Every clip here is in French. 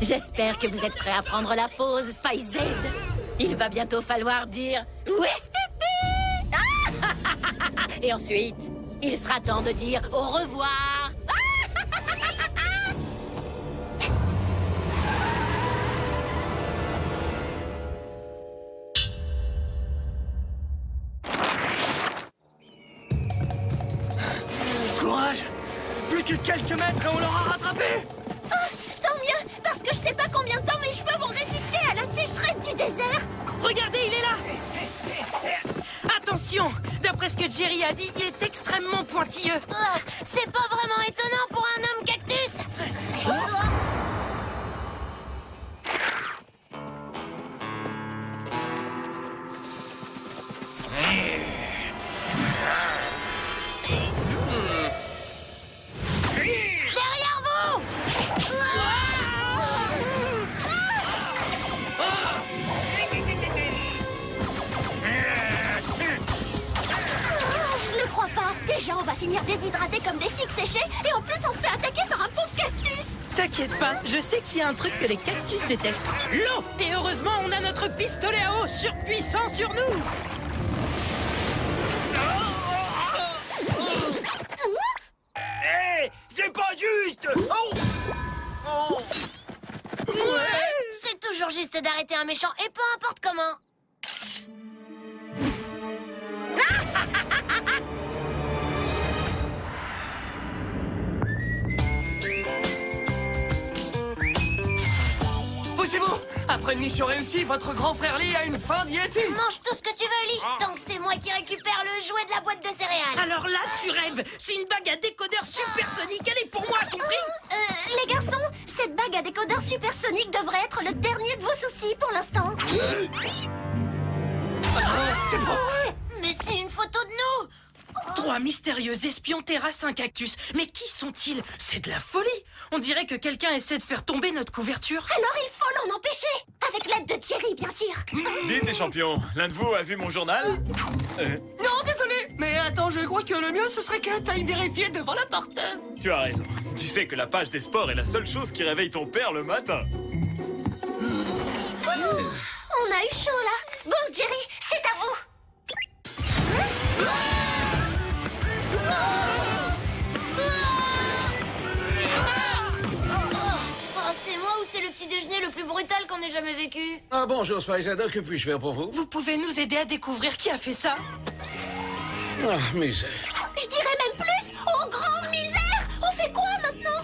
J'espère que vous êtes prêts à prendre la pause, Spice Z. Il va bientôt falloir dire « Où est-ce que t'es ?» Et ensuite, il sera temps de dire « Au revoir !» Courage! Plus que quelques mètres et on l'aura rattrapé! Tant mieux, parce que je sais pas combien de temps mes cheveux vont résister à la sécheresse du désert. Regardez, il est là! Attention! D'après ce que Jerry a dit, il est extrêmement pointilleux. C'est pas vraiment étonnant pour un homme cactus. Derrière vous! Je le crois pas. Déjà, on va finir déshydratés comme des figues séchées et en plus, on se fait attaquer par un pauvre cactus. T'inquiète pas, je sais qu'il y a un truc que les cactus détestent. L'eau! Et heureusement, on a notre pistolet à eau surpuissant sur nous! Hé, c'est pas juste! Oh! Oh! C'est toujours juste d'arrêter un méchant et peu importe comment. Poussez-vous! Après une mission réussie, votre grand frère Lee a une fin Yeti! Mange tout ce que tu veux, Lee, tant que c'est moi qui récupère le jouet de la boîte de céréales. Alors là, tu rêves! C'est une bague à décodeur supersonique, elle est pour moi, compris? Les garçons, cette bague à décodeur supersonique devrait être le dernier de vos soucis pour l'instant. C'est pas vrai! Mais c'est une photo de nous. 3 mystérieux espions terrassent un cactus. Mais qui sont-ils? C'est de la folie! On dirait que quelqu'un essaie de faire tomber notre couverture. Alors il faut l'en empêcher. Avec l'aide de Jerry, bien sûr. Dites les champions, l'un de vous a vu mon journal? Non, désolé. Mais attends, je crois que le mieux, ce serait que t'ailles vérifier devant la porte. Tu as raison. Tu sais que la page des sports est la seule chose qui réveille ton père le matin. On a eu chaud là. Bon, Jerry, c'est à vous. C'est moi ou c'est le petit déjeuner le plus brutal qu'on ait jamais vécu? Ah bonjour Spice-Ado, que puis-je faire pour vous? Vous pouvez nous aider à découvrir qui a fait ça? Ah, misère. Je dirais même plus. Oh, grande misère. On fait quoi maintenant?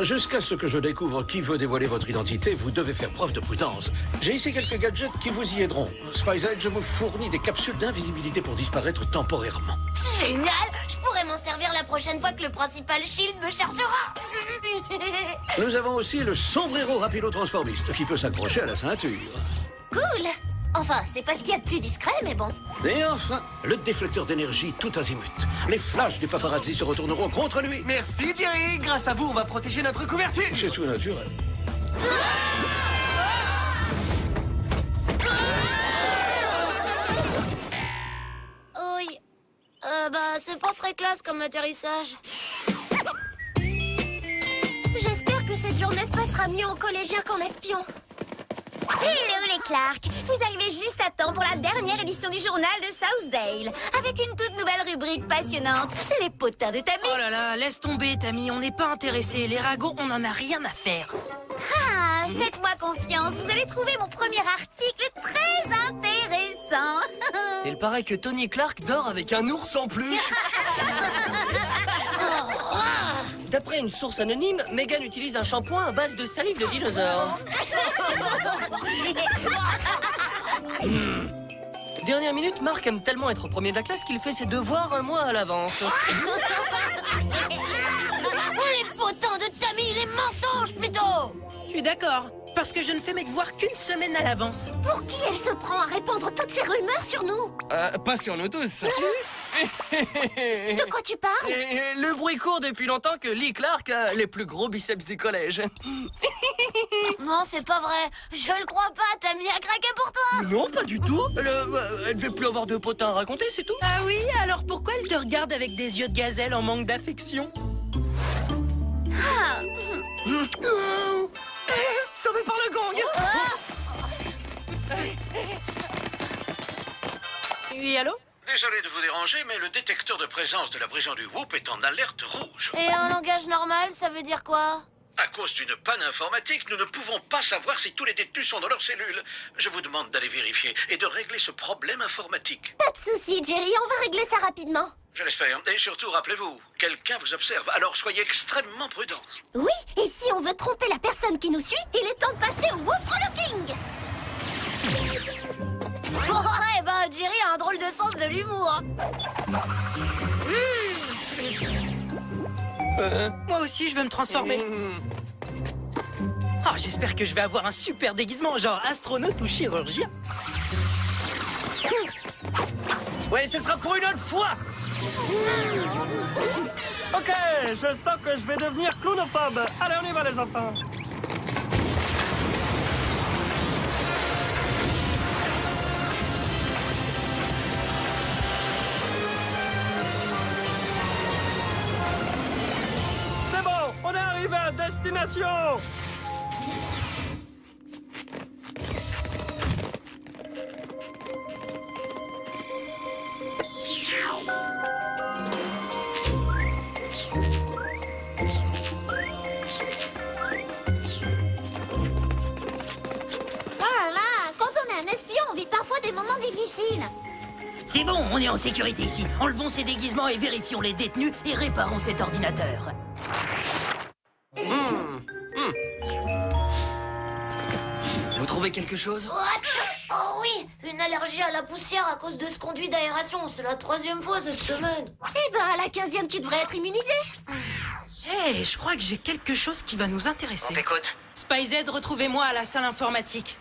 Jusqu'à ce que je découvre qui veut dévoiler votre identité, vous devez faire preuve de prudence. J'ai ici quelques gadgets qui vous y aideront. Spice-Ado, je vous fournis des capsules d'invisibilité pour disparaître temporairement. Génial. Je pourrais m'en servir la prochaine fois que le principal Shield me chargera. Nous avons aussi le sombrero rapido-transformiste qui peut s'accrocher à la ceinture. Cool. Enfin, c'est pas ce qu'il y a de plus discret, mais bon. Et enfin, le déflecteur d'énergie tout azimut. Les flashs du paparazzi se retourneront contre lui. Merci, Jerry. Grâce à vous, on va protéger notre couverture. C'est tout naturel. Oui. C'est pas très classe comme atterrissage. J'espère que cette journée se passera mieux en collégien qu'en espion. Hello les Clark, vous arrivez juste à temps pour la dernière édition du journal de Southdale, avec une toute nouvelle rubrique passionnante, les potins de Tammy. Oh là là, laisse tomber, Tammy, on n'est pas intéressés. Les ragots, on en a rien à faire. Ah, faites-moi confiance, vous allez trouver mon premier article très intéressant. Il paraît que Tony Clark dort avec un ours en peluche. D'après une source anonyme, Megan utilise un shampoing à base de salive de dinosaure. Dernière minute, Mark aime tellement être premier de la classe qu'il fait ses devoirs un mois à l'avance. Les potins de Tammy, les mensonges plutôt. Je suis d'accord, parce que je ne fais mes devoirs qu'une semaine à l'avance. Pour qui elle se prend à répandre toutes ces rumeurs sur nous? Pas sur nous tous. De quoi tu parles? Et le bruit court depuis longtemps que Lee Clark a les plus gros biceps du collège. Non, c'est pas vrai. Je le crois pas. Tammy a craqué pour toi. Non, pas du tout. Elle devait plus avoir de potins à raconter, c'est tout. Ah oui, alors pourquoi elle te regarde avec des yeux de gazelle en manque d'affection? Sauvé par le gong. Oui, allô? Désolé de vous déranger, mais le détecteur de présence de la prison du Whoop est en alerte rouge. Et en langage normal, ça veut dire quoi? À cause d'une panne informatique, nous ne pouvons pas savoir si tous les détenus sont dans leurs cellules. Je vous demande d'aller vérifier et de régler ce problème informatique. Pas de soucis, Jerry, on va régler ça rapidement. Je l'espère. Et surtout, rappelez-vous, quelqu'un vous observe, alors soyez extrêmement prudents. Oui, et si on veut tromper la personne qui nous suit, il est temps de passer au Whoop Relooking. Oh, eh ben, Jerry a un drôle de sens de l'humour. Moi aussi, je veux me transformer. Ah, j'espère que je vais avoir un super déguisement, genre astronaute ou chirurgien. Ouais, ce sera pour une autre fois. Ok, je sens que je vais devenir clownophobe. Allez, on y va, les enfants. C'est bon, on est arrivé à destination. Quand on est un espion, on vit parfois des moments difficiles. C'est bon, on est en sécurité ici. Enlevons ces déguisements et vérifions les détenus et réparons cet ordinateur. Vous trouvez quelque chose? Oh oui, une allergie à la poussière à cause de ce conduit d'aération. C'est la 3e fois cette semaine. Eh ben, à la 15e, tu devrais être immunisé. Hé, je crois que j'ai quelque chose qui va nous intéresser. Écoute. SpyZ, retrouvez-moi à la salle informatique.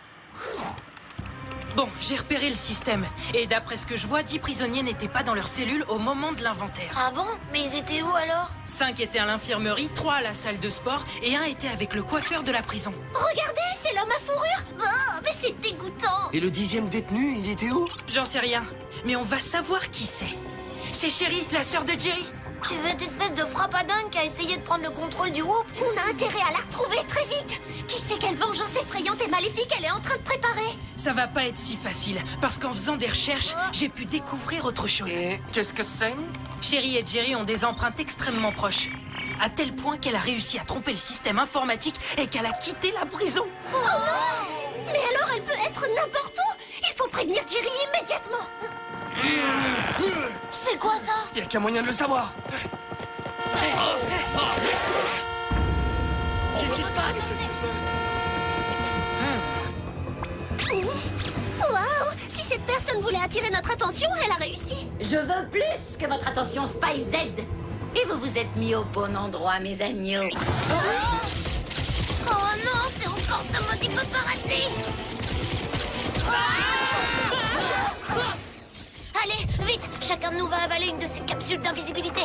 Bon, j'ai repéré le système. Et d'après ce que je vois, 10 prisonniers n'étaient pas dans leur cellule au moment de l'inventaire. Ah bon? Mais ils étaient où alors? 5 étaient à l'infirmerie, 3 à la salle de sport et 1 était avec le coiffeur de la prison. Regardez, c'est l'homme à fourrure. Oh, mais c'est dégoûtant. Et le 10e détenu, il était où? J'en sais rien, mais on va savoir qui c'est. C'est Sherry, la sœur de Jerry. Tu veux cette espèce de frappadingue qui a essayé de prendre le contrôle du Whoop? On a intérêt à la retrouver très vite. Qui sait quelle vengeance effrayante et maléfique elle est en train de préparer? Ça va pas être si facile, parce qu'en faisant des recherches, j'ai pu découvrir autre chose. Et qu'est-ce que c'est? Sherry et Jerry ont des empreintes extrêmement proches. À tel point qu'elle a réussi à tromper le système informatique et qu'elle a quitté la prison. Oh non! Mais alors elle peut être n'importe où. Il faut prévenir Jerry immédiatement. C'est quoi ça? Y a qu'un moyen de le savoir. Qu'est-ce qui se passe? Waouh! Si cette personne voulait attirer notre attention, elle a réussi. Je veux plus que votre attention, SpyZ. Et vous vous êtes mis au bon endroit, mes agneaux. Oh non, c'est encore ce maudit paparazzi. Allez, vite! Chacun de nous va avaler une de ces capsules d'invisibilité.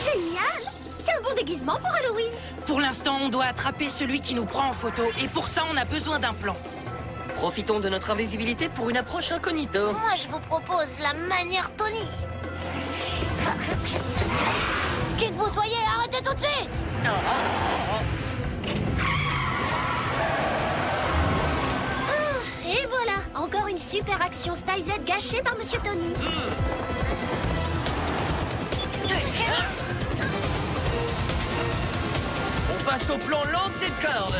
Génial! C'est un bon déguisement pour Halloween. Pour l'instant, on doit attraper celui qui nous prend en photo. Et pour ça, on a besoin d'un plan. Profitons de notre invisibilité pour une approche incognito. Moi, je vous propose la manière Tony. Qui que vous soyez, arrêtez tout de suite! Et voilà, encore une super action SpyZ gâchée par Monsieur Tony. On passe au plan lancer de corde.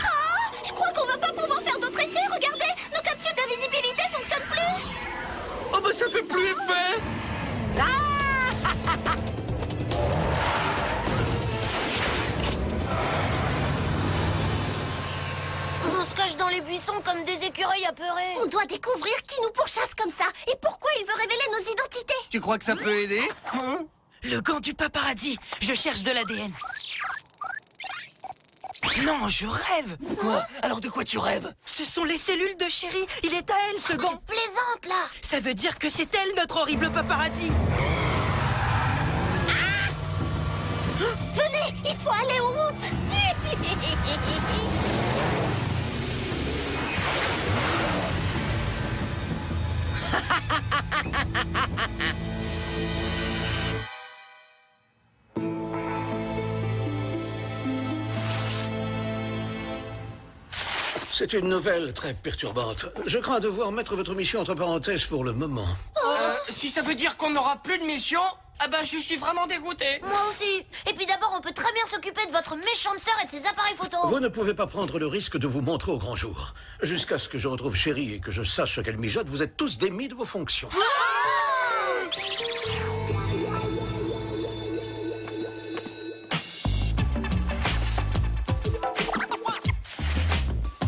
Oh, je crois qu'on va pas pouvoir faire d'autres essais. Regardez, nos capsules d'invisibilité fonctionnent plus. Oh bah ça fait plus effet. On se cache dans les buissons comme des écureuils apeurés. On doit découvrir qui nous pourchasse comme ça et pourquoi il veut révéler nos identités. Tu crois que ça peut aider? Le gant du paparazzi. Je cherche de l'ADN. Non, je rêve. Quoi? Alors de quoi tu rêves? Ce sont les cellules de Sherry. Il est à elle, ce gant. Tu plaisantes, là. Ça veut dire que c'est elle, notre horrible paparazzi. Venez, il faut aller au Whoop. C'est une nouvelle très perturbante. Je crains devoir mettre votre mission entre parenthèses pour le moment. Si ça veut dire qu'on n'aura plus de mission, ah ben je suis vraiment dégoûté. Moi aussi. Et puis d'abord, on peut très bien s'occuper de votre méchante sœur et de ses appareils photo. Vous ne pouvez pas prendre le risque de vous montrer au grand jour. Jusqu'à ce que je retrouve Chérie et que je sache ce qu'elle mijote, vous êtes tous démis de vos fonctions.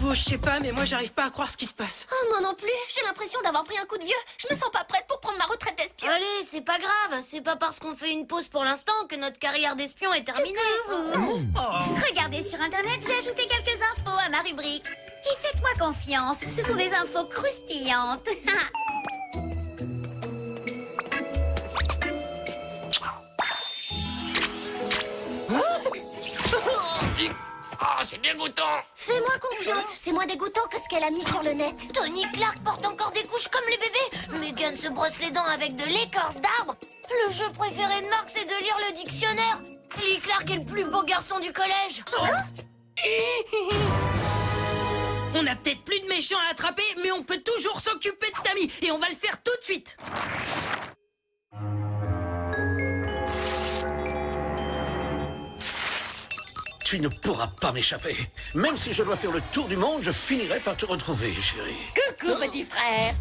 Oh, je sais pas, mais moi j'arrive pas à croire ce qui se passe. Oh, moi non plus. J'ai l'impression d'avoir pris un coup de vieux. Je me sens pas prête pour prendre ma retraite d'espion. Allez, c'est pas grave. C'est pas parce qu'on fait une pause pour l'instant que notre carrière d'espion est terminée. Regardez sur Internet, j'ai ajouté quelques infos à ma rubrique. Et faites-moi confiance, ce sont des infos croustillantes. Ah, c'est dégoûtant. Fais-moi confiance. C'est moins dégoûtant que ce qu'elle a mis sur le net. Tony Clark porte encore des couches comme les bébés. Megan se brosse les dents avec de l'écorce d'arbre. Le jeu préféré de Marc, c'est de lire le dictionnaire. Tony Clark est le plus beau garçon du collège. On n'a peut-être plus de méchants à attraper, mais on peut toujours s'occuper de Tammy. Et on va le faire tout de suite. Tu ne pourras pas m'échapper. Même si je dois faire le tour du monde, je finirai par te retrouver, Chérie. Coucou, petit frère.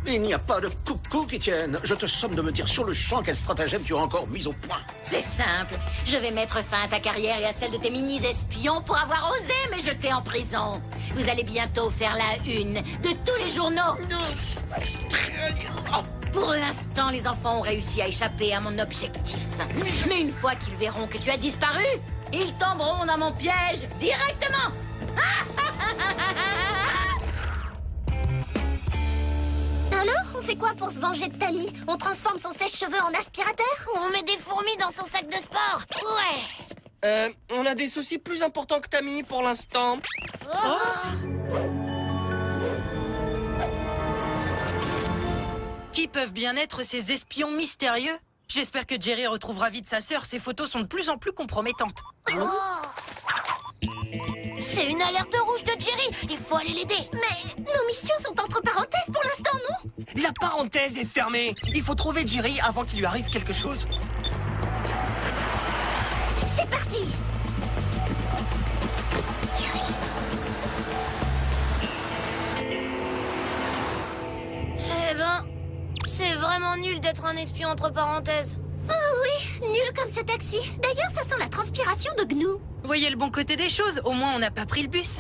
Il n'y a pas de coucou qui tienne. Je te somme de me dire sur le champ quel stratagème tu as encore mis au point. C'est simple. Je vais mettre fin à ta carrière et à celle de tes mini-espions pour avoir osé me jeter en prison. Vous allez bientôt faire la une de tous les journaux. Pour l'instant, les enfants ont réussi à échapper à mon objectif. Mais une fois qu'ils verront que tu as disparu, ils tomberont dans mon piège directement. Alors, on fait quoi pour se venger de Tammy? On transforme son sèche-cheveux en aspirateur? Ou on met des fourmis dans son sac de sport? Ouais. On a des soucis plus importants que Tammy pour l'instant. Qui peuvent bien être ces espions mystérieux? J'espère que Jerry retrouvera vite sa sœur. Ses photos sont de plus en plus compromettantes. C'est une alerte rouge de Jerry. Il faut aller l'aider. Mais nos missions sont entre parenthèses pour l'instant, non? La parenthèse est fermée. Il faut trouver Jerry avant qu'il lui arrive quelque chose. C'est parti. Eh ben, c'est vraiment nul d'être un espion entre parenthèses. Oh oui, nul comme ce taxi. D'ailleurs, ça sent la transpiration de Gnou. Voyez le bon côté des choses. Au moins, on n'a pas pris le bus.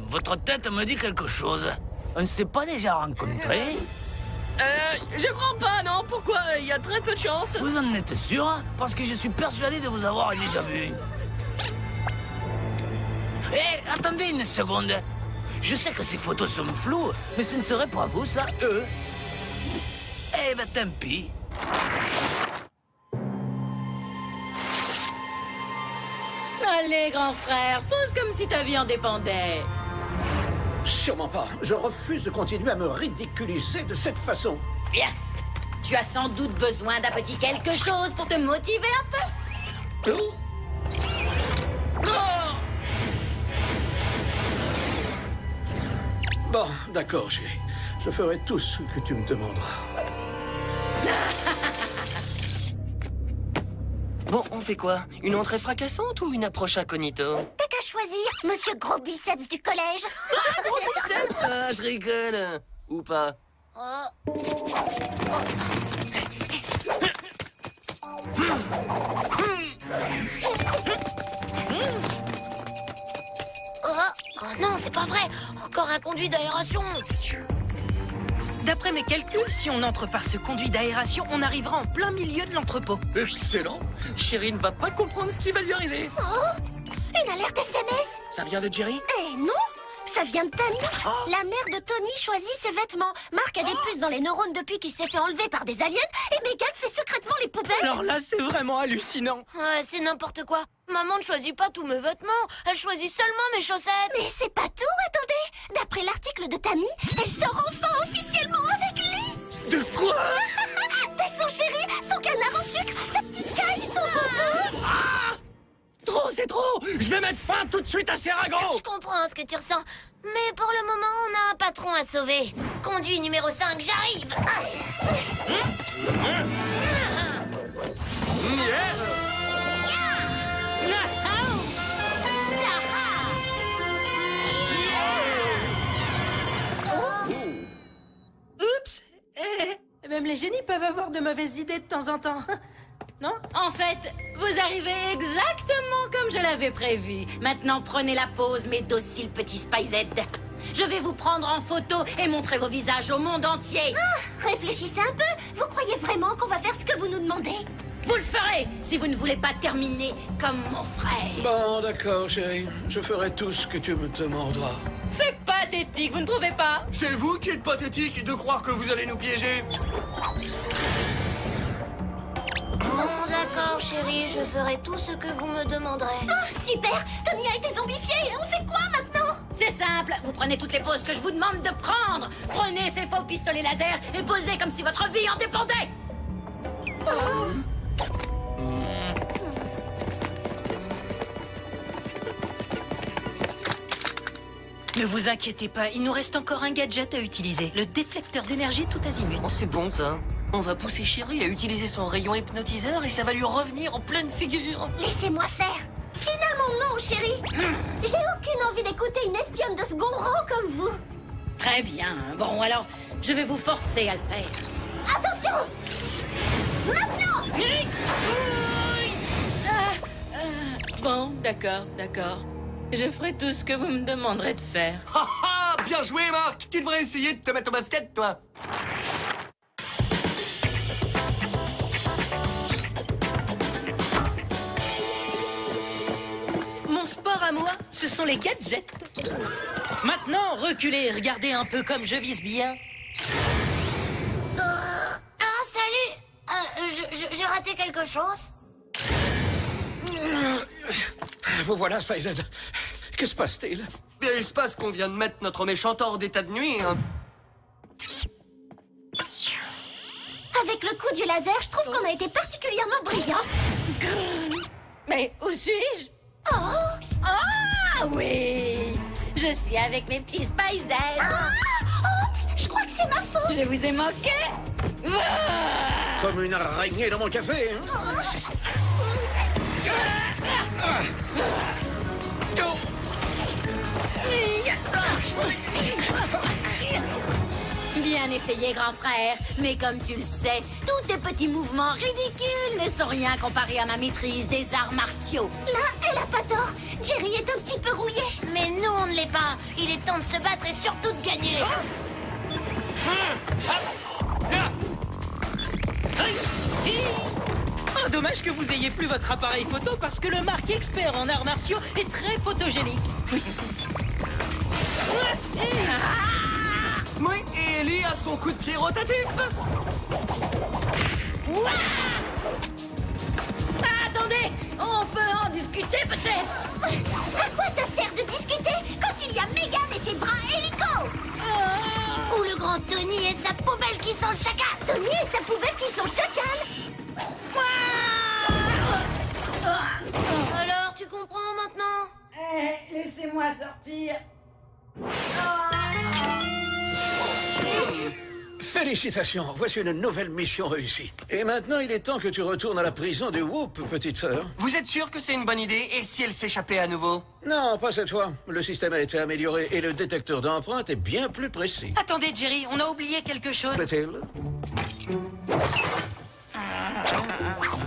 Votre tête me dit quelque chose. On ne s'est pas déjà rencontrés? Je crois pas, non. Pourquoi? Il y a très peu de chance. Vous en êtes sûr? Parce que je suis persuadé de vous avoir déjà vu. Eh, attendez une seconde. Je sais que ces photos sont floues, mais ce ne serait pas vous, ça? Eh ben, tant pis. Allez, grand frère, pose comme si ta vie en dépendait. Sûrement pas. Je refuse de continuer à me ridiculiser de cette façon. Bien. Tu as sans doute besoin d'un petit quelque chose pour te motiver un peu. Bon, d'accord, chérie. Je ferai tout ce que tu me demanderas. Bon, on fait quoi? Une entrée fracassante ou une approche incognito? T'as qu'à choisir, monsieur gros biceps du collège. Gros biceps, je rigole. Ou pas? Oh non, c'est pas vrai. Encore un conduit d'aération. D'après mes calculs, si on entre par ce conduit d'aération, on arrivera en plein milieu de l'entrepôt. Excellent. Chérie ne va pas comprendre ce qui va lui arriver. Oh, une alerte SMS. Ça vient de Jerry? Eh non, ça vient de Tammy. La mère de Tony choisit ses vêtements. Marc a des puces dans les neurones depuis qu'il s'est fait enlever par des aliens. Et Megan fait secrètement les poubelles. Alors là, c'est vraiment hallucinant. Ouais, c'est n'importe quoi. Maman ne choisit pas tous mes vêtements. Elle choisit seulement mes chaussettes. Mais c'est pas tout, attendez. D'après l'article Tammy, elle sort enfin officiellement avec lui. De quoi? T'es son chéri, son canard en sucre, sa petite caille, son doudou. Trop, c'est trop! Je vais mettre fin tout de suite à ces ragots! Je comprends ce que tu ressens, mais pour le moment, on a un patron à sauver. Conduit numéro 5, j'arrive. Oups. Même les génies peuvent avoir de mauvaises idées de temps en temps. Non? En fait, vous arrivez exactement comme je l'avais prévu. Maintenant, prenez la pause, mes dociles petits Spyzed. Je vais vous prendre en photo et montrer vos visages au monde entier. Réfléchissez un peu. Vous croyez vraiment qu'on va faire ce que vous nous demandez? Vous le ferez si vous ne voulez pas terminer comme mon frère. Bon, d'accord, chérie. Je ferai tout ce que tu me demanderas. C'est pathétique, vous ne trouvez pas? C'est vous qui êtes pathétique de croire que vous allez nous piéger. Bon, d'accord, chérie, je ferai tout ce que vous me demanderez. Oh, super! Tony a été zombifié et on fait quoi maintenant? C'est simple, vous prenez toutes les poses que je vous demande de prendre. Prenez ces faux pistolets laser et posez comme si votre vie en dépendait. Ne vous inquiétez pas, il nous reste encore un gadget à utiliser. Le déflecteur d'énergie tout azimut. Oh, c'est bon ça. On va pousser Chérie à utiliser son rayon hypnotiseur et ça va lui revenir en pleine figure. Laissez-moi faire. Finalement, non, chérie. J'ai aucune envie d'écouter une espionne de second rang comme vous. Très bien, bon alors, je vais vous forcer à le faire. Attention! Maintenant! Bon, d'accord. Je ferai tout ce que vous me demanderez de faire. Ha ha! Bien joué, Marc! Tu devrais essayer de te mettre au basket, toi. Mon sport à moi, ce sont les gadgets. Maintenant, reculez, regardez un peu comme je vise bien. Salut! J'ai raté quelque chose? Vous voilà, Spyzed. Que se passe-t-il? Bien, il se passe qu'on vient de mettre notre méchant hors d'état de nuit, hein. Avec le coup du laser, je trouve qu'on a été particulièrement brillants. Mais où suis-je? Oh! Ah oui! Je suis avec mes petits Spyzed. Oups! Je crois que c'est ma faute. Je vous ai manqué. Comme une araignée dans mon café, hein? Bien essayé, grand frère. Mais comme tu le sais, tous tes petits mouvements ridicules ne sont rien comparés à ma maîtrise des arts martiaux. Là, elle a pas tort. Jerry est un petit peu rouillé. Mais nous, on ne l'est pas. Il est temps de se battre et surtout de gagner. Oh, dommage que vous ayez plus votre appareil photo parce que le Marc expert en arts martiaux est très photogénique. Oui, et Ellie a son coup de pied rotatif. Attendez, on peut en discuter peut-être. À quoi ça sert de discuter quand il y a Megan et ses bras hélico? Ou le grand Tony et sa poubelle qui sent le chacal? Tony et sa poubelle qui sont le chacal? Alors, tu comprends maintenant? Laissez-moi sortir. Félicitations, voici une nouvelle mission réussie. Et maintenant, il est temps que tu retournes à la prison de Whoop, petite sœur. Vous êtes sûr que c'est une bonne idée? Et si elle s'échappait à nouveau? Non, pas cette fois. Le système a été amélioré et le détecteur d'empreintes est bien plus précis. Attendez, Jerry, on a oublié quelque chose. Plaît-il?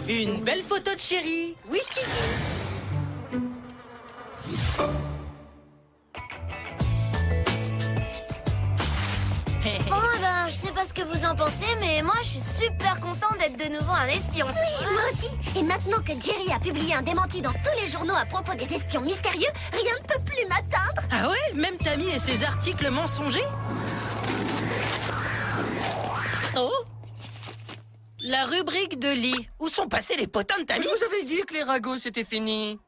Une belle photo de Chérie. Oui, Stevie. Bon, eh ben, je sais pas ce que vous en pensez, mais moi, je suis super content d'être de nouveau un espion. Oui, moi aussi. Et maintenant que Jerry a publié un démenti dans tous les journaux à propos des espions mystérieux, rien ne peut plus m'atteindre. Ah ouais? Même Tammy et ses articles mensongers? Oh! La rubrique de Lee. Où sont passés les potins de Tammy? Je vous avais dit que les ragots, c'était fini.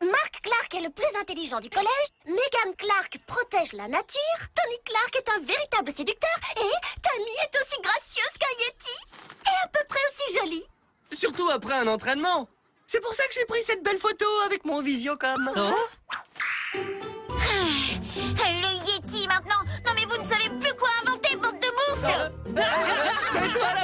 Mark Clark est le plus intelligent du collège, Megan Clark protège la nature, Tony Clark est un véritable séducteur et Tammy est aussi gracieuse qu'un Yeti et à peu près aussi jolie. Surtout après un entraînement. C'est pour ça que j'ai pris cette belle photo avec mon Visiocam. Le Yeti maintenant. Non mais vous ne savez plus quoi inventer, bande de moufles. Tais-toi là.